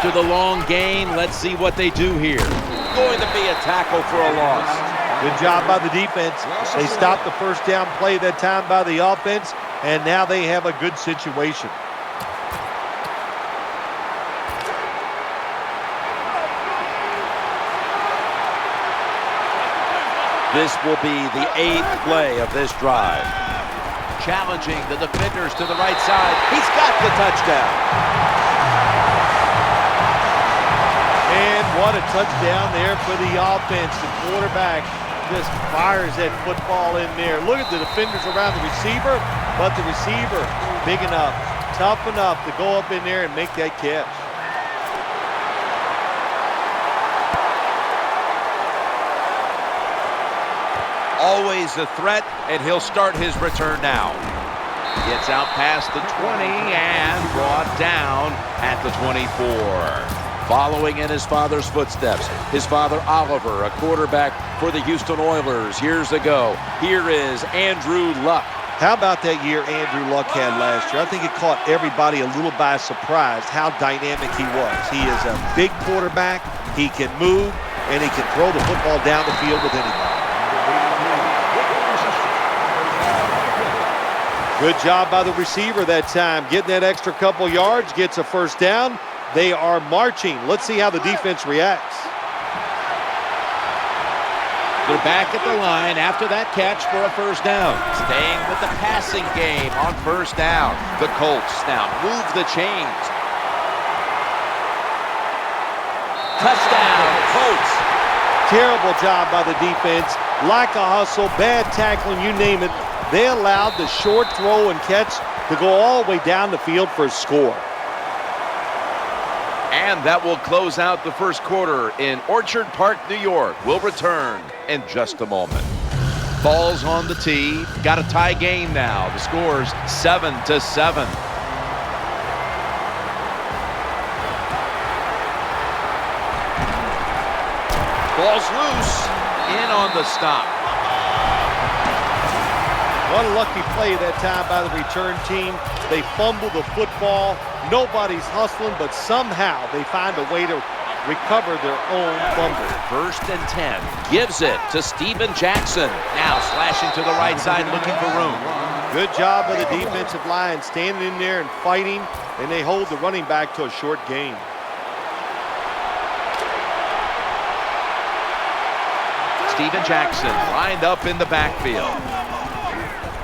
after the long gain. Let's see what they do here. Going to be a tackle for a loss. Good job by the defense. They stopped the first down play that time by the offense, and now they have a good situation. This will be the 8th play of this drive. Challenging the defenders to the right side. He's got the touchdown. And what a touchdown there for the offense. The quarterback just fires that football in there. Look at the defenders around the receiver, but the receiver big enough, tough enough to go up in there and make that catch. Always a threat, and he'll start his return now. Gets out past the 20 and brought down at the 24. Following in his father's footsteps, his father Oliver, a quarterback for the Houston Oilers years ago. Here is Andrew Luck. How about that year Andrew Luck had last year? I think it caught everybody a little by surprise how dynamic he was. He is a big quarterback. He can move, and he can throw the football down the field with anybody. Good job by the receiver that time, getting that extra couple yards, gets a first down. They are marching. Let's see how the defense reacts. They're back at the line after that catch for a first down. Staying with the passing game on first down. The Colts now move the chains. Touchdown, Colts. Terrible job by the defense. Lack of hustle, bad tackling, you name it. They allowed the short throw and catch to go all the way down the field for a score. And that will close out the first quarter in Orchard Park, New York. We'll return in just a moment. Ball's on the tee. Got a tie game now. The score's 7-7. Ball's loose. In on the stop. What a lucky play that time by the return team. They fumble the football. Nobody's hustling, but somehow they find a way to recover their own fumble. 1st and 10. Gives it to Steven Jackson. Now slashing to the right side, looking for room. Good job by the defensive line, standing in there and fighting, and they hold the running back to a short gain. Steven Jackson lined up in the backfield.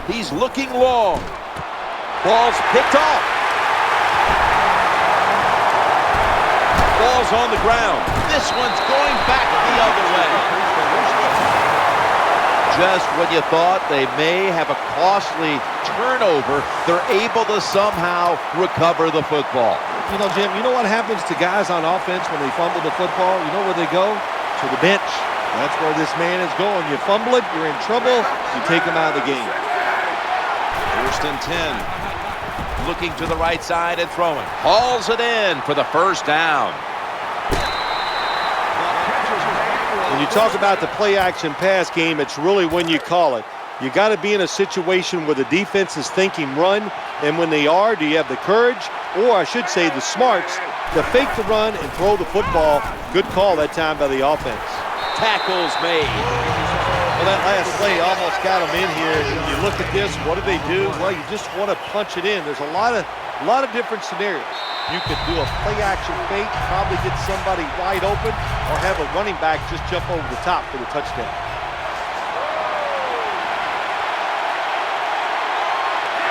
He's looking long. Ball's picked off. Ball's on the ground. This one's going back the other way. Just when you thought they may have a costly turnover, they're able to somehow recover the football. You know, Jim, you know what happens to guys on offense when they fumble the football? You know where they go? To the bench. That's where this man is going. You fumble it, you're in trouble, you take him out of the game. 1st and 10. Looking to the right side and throwing. Hauls it in for the first down. When you talk about the play-action pass game, it's really when you call it. You got to be in a situation where the defense is thinking run, and when they are, do you have the courage, or I should say the smarts, to fake the run and throw the football? Good call that time by the offense. Tackles made. Well, that last play almost got them in here. When you look at this, what do they do? Well, you just want to punch it in. There's a lot of different scenarios. You could do a play-action fake, probably get somebody wide open, or have a running back just jump over the top for the touchdown.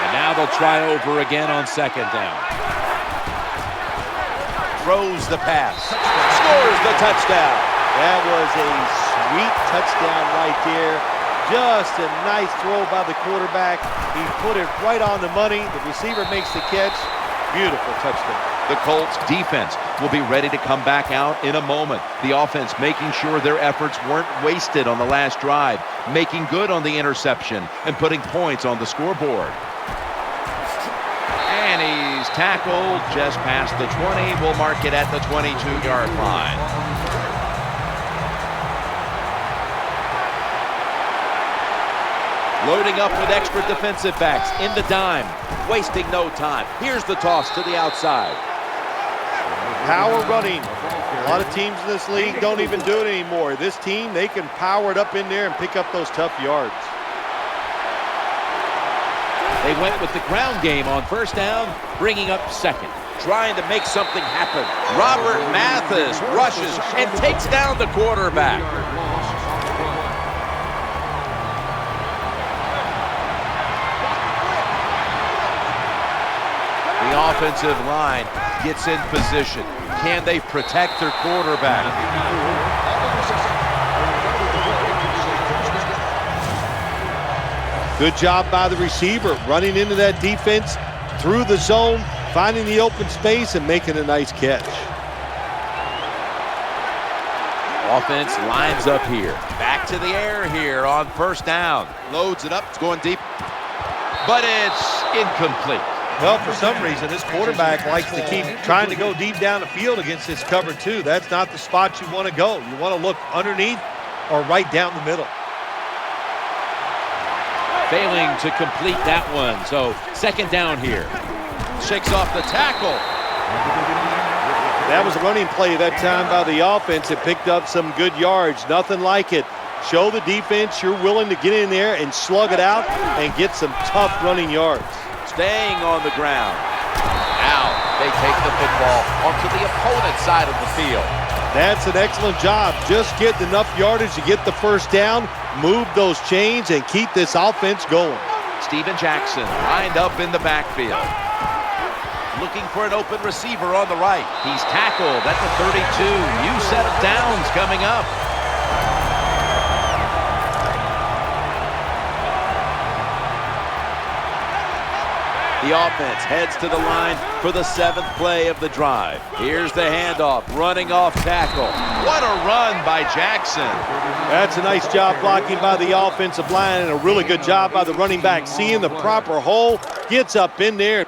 And now they'll try over again on 2nd down. Throws the pass. Scores the touchdown. That was a sweet touchdown right there. Just a nice throw by the quarterback. He put it right on the money. The receiver makes the catch. Beautiful touchdown. The Colts defense will be ready to come back out in a moment. The offense making sure their efforts weren't wasted on the last drive, making good on the interception, and putting points on the scoreboard. And he's tackled just past the 20. We'll mark it at the 22-yard line. Loading up with extra defensive backs in the dime, wasting no time. Here's the toss to the outside. Power running. A lot of teams in this league don't even do it anymore. This team, they can power it up in there and pick up those tough yards. They went with the ground game on first down, bringing up second. Trying to make something happen. Robert Mathis rushes and takes down the quarterback. The offensive line gets in position. Can they protect their quarterback? Good job by the receiver, running into that defense through the zone, finding the open space and making a nice catch. Offense lines up here. Back to the air here on first down. Loads it up. It's going deep. But it's incomplete. Well, for some reason, this quarterback likes to keep trying to go deep down the field against this cover two. That's not the spot you want to go. You want to look underneath or right down the middle. Failing to complete that one. So second down here. Shakes off the tackle. That was a running play that time by the offense. It picked up some good yards. Nothing like it. Show the defense you're willing to get in there and slug it out and get some tough running yards. Staying on the ground. Now they take the football onto the opponent's side of the field. That's an excellent job. Just get enough yardage to get the first down, move those chains, and keep this offense going. Steven Jackson lined up in the backfield. Looking for an open receiver on the right. He's tackled at the 32. New set of downs coming up. The offense heads to the line for the seventh play of the drive. Here's the handoff, running off tackle. What a run by Jackson. That's a nice job blocking by the offensive line and a really good job by the running back. Seeing the proper hole, gets up in there.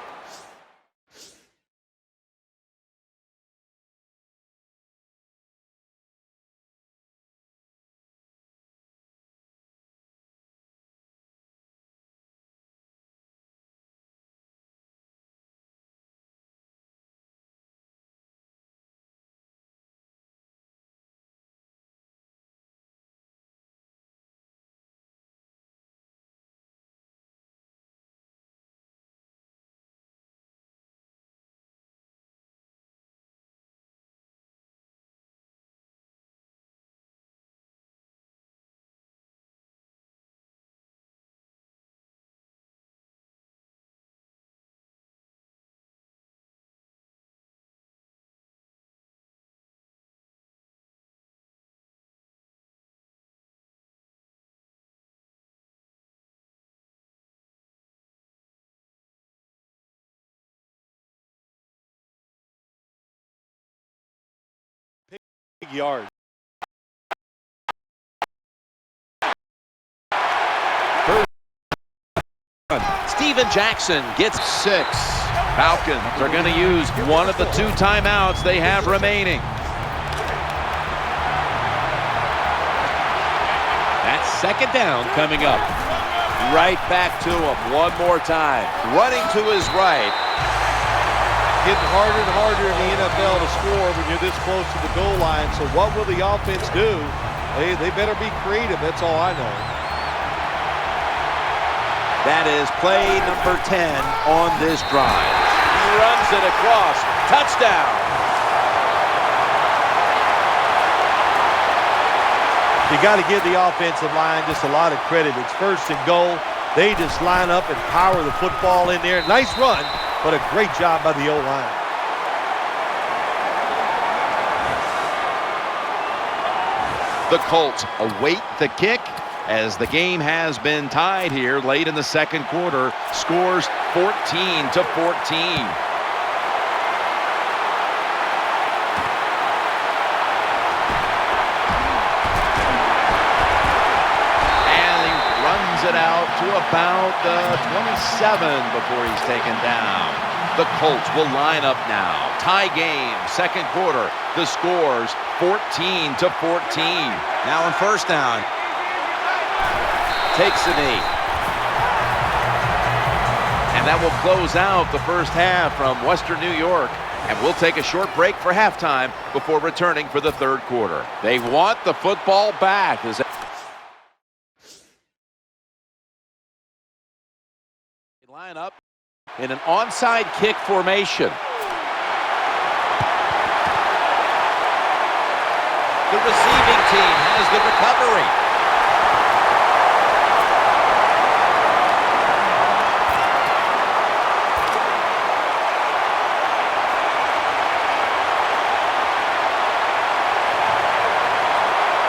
Yards. Steven Jackson gets 6. Falcons are going to use one of the 2 timeouts they have remaining. That's second down coming up. Right back to him one more time. Running to his right. Getting harder and harder in the NFL to score when you're this close to the goal line. So what will the offense do? They better be creative. That's all I know. That is play number 10 on this drive. He runs it across. Touchdown. You got to give the offensive line just a lot of credit. It's first and goal. They just line up and power the football in there. Nice run, but a great job by the O-line. The Colts await the kick as the game has been tied here late in the second quarter. Scores 14-14. It out to about the 27 before he's taken down. The Colts will line up now. Tie game, second quarter. The scores 14-14. Now on first down. Takes a knee. And that will close out the first half from Western New York. And we'll take a short break for halftime before returning for the third quarter. They want the football back. As they line up in an onside kick formation. The receiving team has the recovery.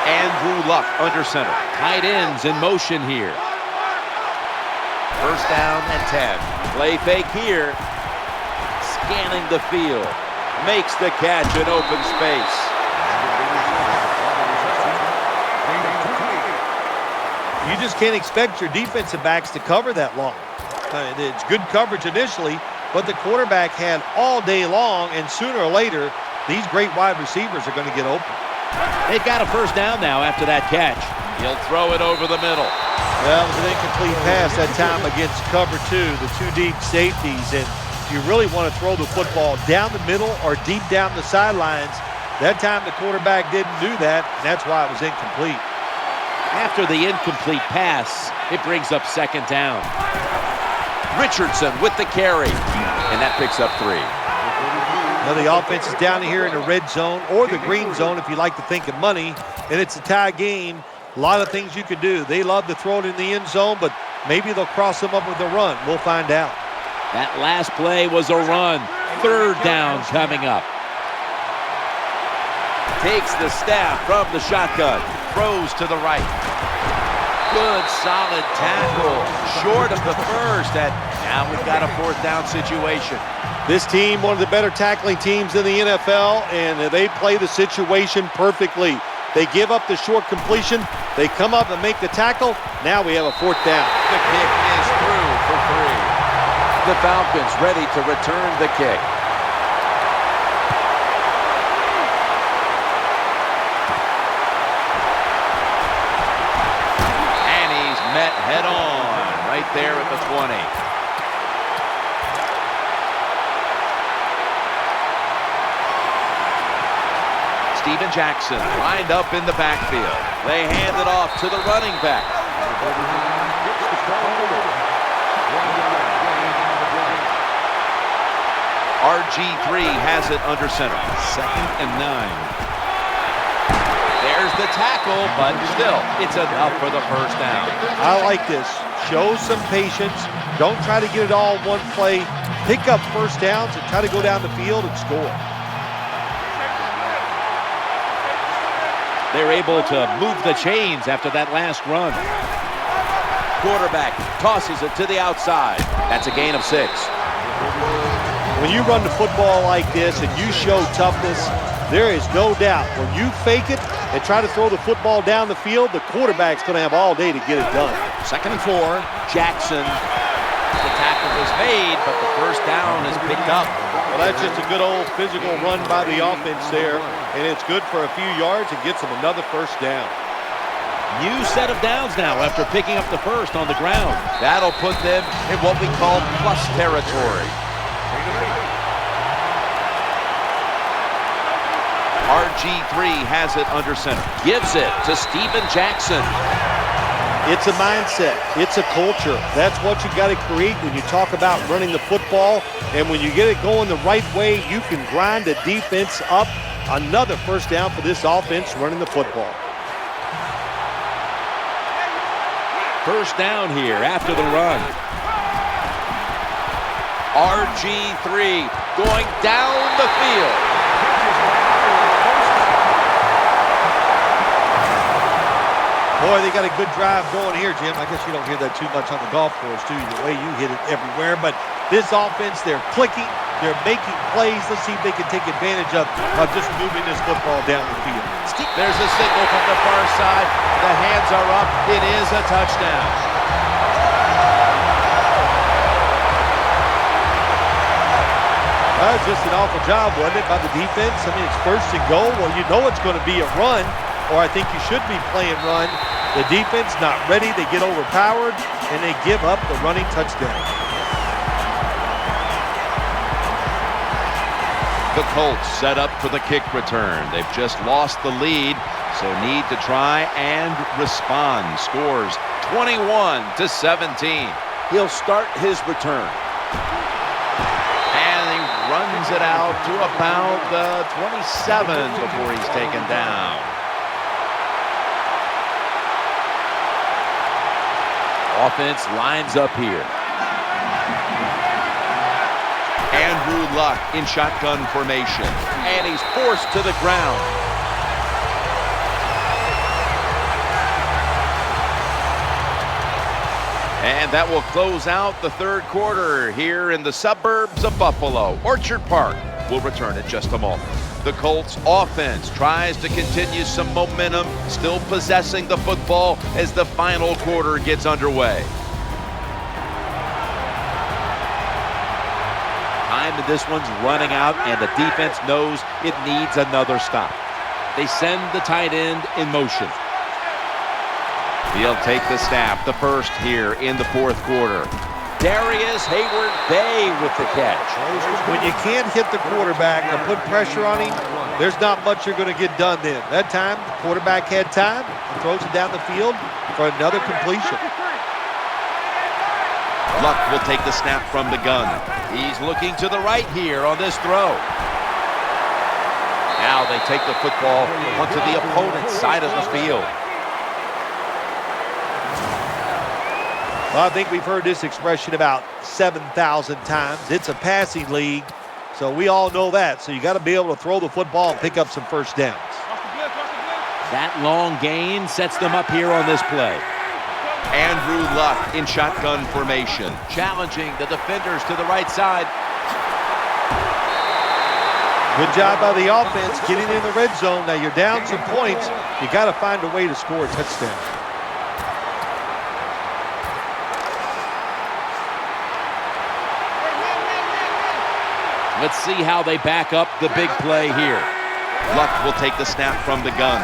Andrew Luck under center. Tight ends in motion here. First down and 10. Play fake here. Scanning the field. Makes the catch in open space. You just can't expect your defensive backs to cover that long. It's good coverage initially, but the quarterback had all day long, and sooner or later, these great wide receivers are going to get open. They've got a first down now after that catch. He'll throw it over the middle. Well, it was an incomplete pass that time against cover two, the two deep safeties, and you really want to throw the football down the middle or deep down the sidelines. That time the quarterback didn't do that, and that's why it was incomplete. After the incomplete pass, it brings up second down. Richardson with the carry, and that picks up 3. Now the offense is down here in the red zone or the green zone if you like to think of money, and it's a tie game. A lot of things you can do. They love to throw it in the end zone, but maybe they'll cross them up with a run. We'll find out. That last play was a run. Third down coming up. Takes the snap from the shotgun. Throws to the right. Good solid tackle. Short of the first. And now we've got a fourth down situation. This team, one of the better tackling teams in the NFL, and they play the situation perfectly. They give up the short completion. They come up and make the tackle. Now we have a fourth down. The kick is through for 3. The Falcons ready to return the kick. And he's met head on right there at the 20. Steven Jackson lined up in the backfield. They hand it off to the running back. RG3 has it under center. 2nd and 9. There's the tackle, but still, it's enough for the first down. I like this. Show some patience. Don't try to get it all in one play. Pick up first downs and try to go down the field and score. They're able to move the chains after that last run. Quarterback tosses it to the outside. That's a gain of 6. When you run the football like this and you show toughness, there is no doubt when you fake it and try to throw the football down the field, the quarterback's going to have all day to get it done. 2nd and 4. Jackson. The tackle is made, but the first down is picked up. Well, that's just a good old physical run by the offense there, and it's good for a few yards and gets them another first down. New set of downs now after picking up the first on the ground. That'll put them in what we call plus territory. RG3 has it under center. Gives it to Steven Jackson. It's a mindset. It's a culture. That's what you got to create when you talk about running the football. And when you get it going the right way, you can grind the defense up. Another first down for this offense running the football. First down here after the run. RG3 going down the field. Boy, they got a good drive going here, Jim. I guess you don't hear that too much on the golf course, do you? The way you hit it everywhere. But this offense, they're clicking. They're making plays. Let's see if they can take advantage of just moving this football down the field. There's a signal from the far side. The hands are up. It is a touchdown. That was just an awful job, wasn't it, by the defense? I mean, it's first and goal. Well, you know it's going to be a run, or I think you should be playing run. The defense not ready. They get overpowered, and they give up the running touchdown. The Colts set up for the kick return. They've just lost the lead, so need to try and respond. Scores 21-17. He'll start his return. And he runs it out to about the 27 before he's taken down. Offense lines up here. Andrew Luck in shotgun formation, and he's forced to the ground. And that will close out the third quarter here in the suburbs of Buffalo. Orchard Park will return in just a moment. The Colts offense tries to continue some momentum, still possessing the football as the final quarter gets underway. Time in this one's running out, and the defense knows it needs another stop. They send the tight end in motion. He'll take the snap, the first here in the fourth quarter. Darius Hayward-Bay with the catch. When you can't hit the quarterback and put pressure on him, there's not much you're going to get done then. That time, the quarterback had time and throws it down the field for another completion. Luck will take the snap from the gun. He's looking to the right here on this throw. Now they take the football onto the opponent's side of the field. Well, I think we've heard this expression about 7,000 times. It's a passing league, so we all know that. So you got to be able to throw the football and pick up some first downs. That long gain sets them up here on this play. Andrew Luck in shotgun formation, challenging the defenders to the right side. Good job by the offense getting in the red zone. Now you're down some points. You got to find a way to score a touchdown. Let's see how they back up the big play here. Luck will take the snap from the gun.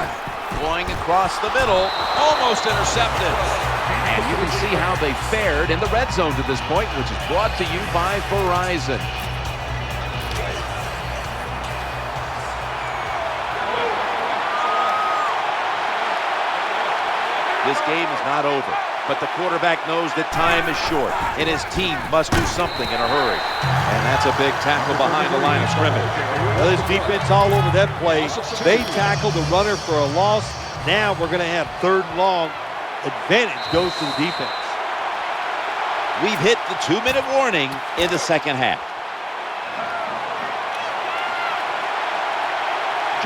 Going across the middle, almost intercepted. And you can see how they fared in the red zone to this point, which is brought to you by Verizon. This game is not over, but the quarterback knows that time is short, and his team must do something in a hurry. And that's a big tackle behind the line of scrimmage. Well, this defense all over that play. They tackled the runner for a loss. Now we're going to have third and long. Advantage goes to the defense. We've hit the 2-minute warning in the second half.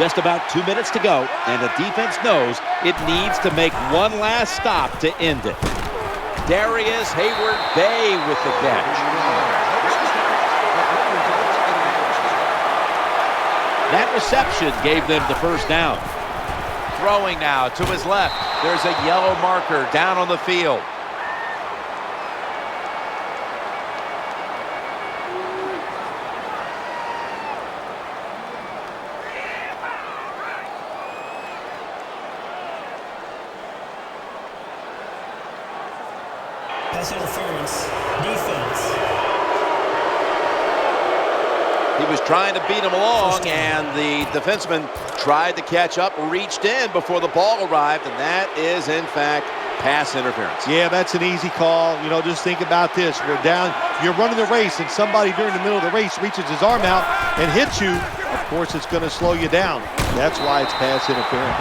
Just about 2 minutes to go, and the defense knows it needs to make one last stop to end it. Darius Hayward-Bay with the catch. That reception gave them the first down. Throwing now to his left. There's a yellow marker down on the field. Pass interference, defense. He was trying to beat him along, and the defenseman tried to catch up, reached in before the ball arrived, and that is, in fact, pass interference. Yeah, that's an easy call. You know, just think about this. We're down, you're running the race, and somebody during the middle of the race reaches his arm out and hits you. Of course, it's going to slow you down. That's why it's pass interference.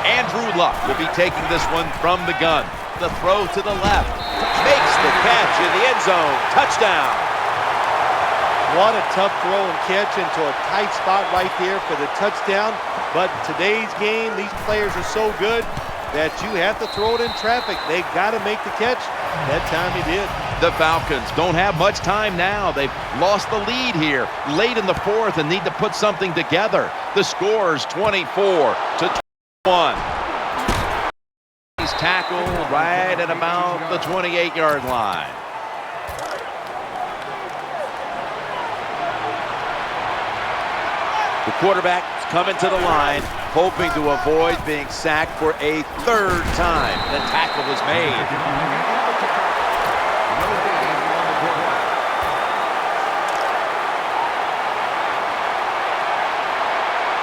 Andrew Luck will be taking this one from the gun. The throw to the left. Makes the catch in the end zone. Touchdown. What a tough throw and catch into a tight spot right there for the touchdown. But today's game, these players are so good that you have to throw it in traffic. They got to make the catch. That time he did. The Falcons don't have much time now. They've lost the lead here late in the fourth and need to put something together. The score is 24-21. He's tackled right at about the 28-yard line. The quarterback is coming to the line, hoping to avoid being sacked for a third time. The tackle was made.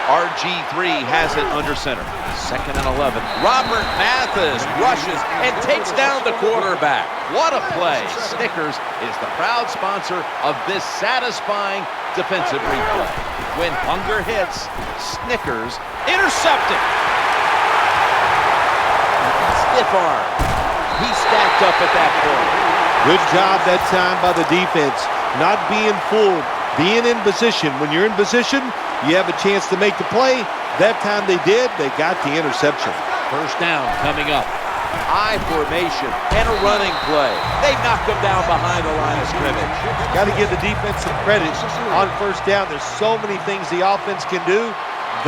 RG3 has it under center. 2nd and 11. Robert Mathis rushes and takes down the quarterback. What a play. Snickers is the proud sponsor of this satisfying defensive replay. When hunger hits, Snickers intercepted. Stiff arm. He stacked up at that point. Good job that time by the defense. Not being fooled, being in position. When you're in position, you have a chance to make the play. That time they did, they got the interception. 1st down coming up. I formation and a running play. They knocked him down behind the line of scrimmage. Got to give the defense some credit on 1st down. There's so many things the offense can do.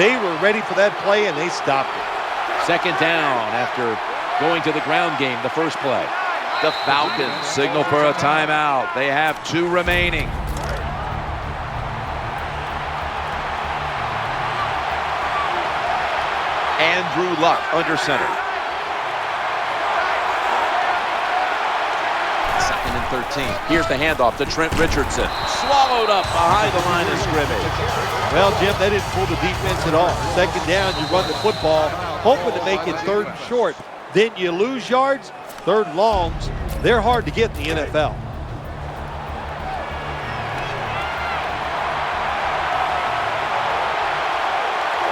They were ready for that play, and they stopped it. 2nd down after going to the ground game, the first play. The Falcons signal for a timeout. They have 2 remaining. Andrew Luck under center. 2nd and 13. Here's the handoff to Trent Richardson. Swallowed up behind the line of scrimmage. Well, Jim, they didn't pull the defense at all. 2nd down, you run the football, hoping to make it 3rd and short. Then you lose yards. 3rd longs, they're hard to get in the NFL.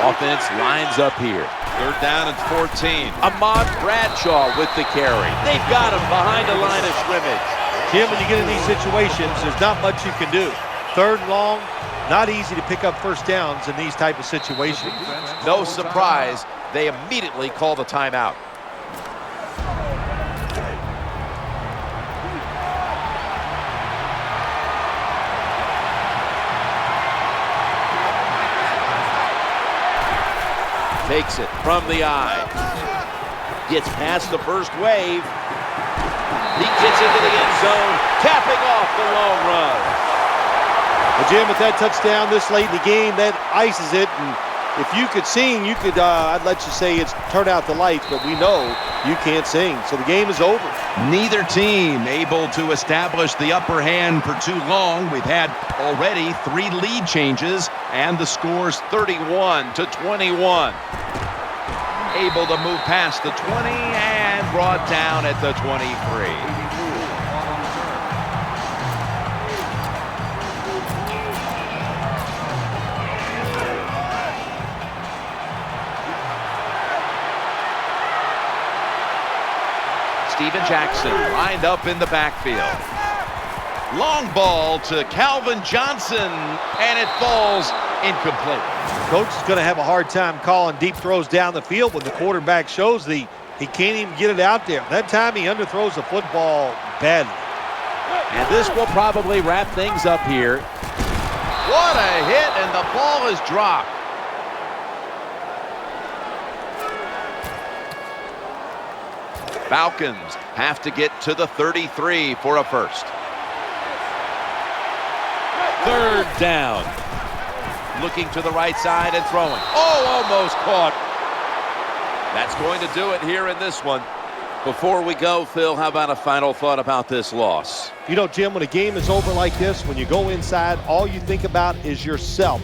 Offense lines up here. 3rd down and 14. Ahmad Bradshaw with the carry. They've got him behind the line of scrimmage. Jim, when you get in these situations, there's not much you can do. 3rd long, not easy to pick up 1st downs in these type of situations. No surprise, they immediately call the timeout. Takes it from the eye. Gets past the first wave. He gets into the end zone, capping off the long run. Well, Jim, with that touchdown this late in the game, that ices it. And if you could sing, you could, I'd let you say it's turn out the lights, but we know you can't sing. So the game is over. Neither team able to establish the upper hand for too long. We've had already 3 lead changes, and the score's 31-21. Able to move past the 20 and brought down at the 23. Steven Jackson lined up in the backfield. Long ball to Calvin Johnson, and it falls incomplete. Coach is going to have a hard time calling deep throws down the field when the quarterback shows he can't even get it out there. That time he underthrows the football badly. And this will probably wrap things up here. What a hit, and the ball is dropped. Falcons have to get to the 33 for a first. 3rd down. Looking to the right side and throwing. Oh, almost caught. That's going to do it here in this one. Before we go, Phil, how about a final thought about this loss? You know, Jim, when a game is over like this, when you go inside, all you think about is yourself.